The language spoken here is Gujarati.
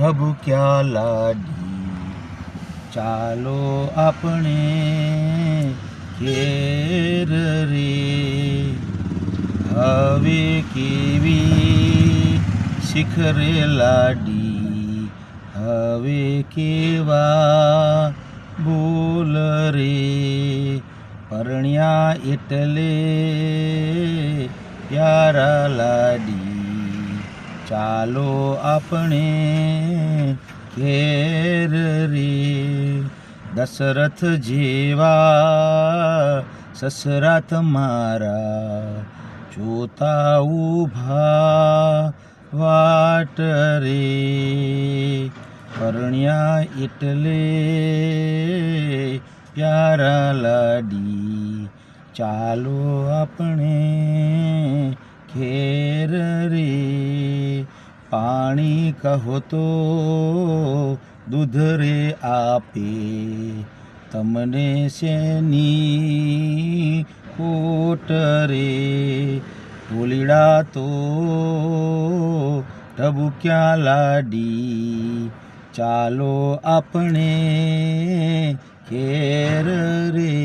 ઢબુક્યા લાડી. ચાલો આપણે ઘેર રે, હવે કેવી શિખરે લાડી, હવે કેવા બોલ રે. પરણ્યા એટલે પ્યારા લાડી, ચાલો આપણે ઘેર રે. દશરથ જેવા સસરા તમારા જોતા ઊભા વાટ રે. પરણ્યા એટલે પ્યારા લાડી, ચાલો આપણે ઘેર રે. પાણી કહો તો દૂધ રે આપે, તમને શેની ખોટ રે. ઢોલીડા તો ઢબુક્યા લાડી, ચાલો આપણે ઘેર રે.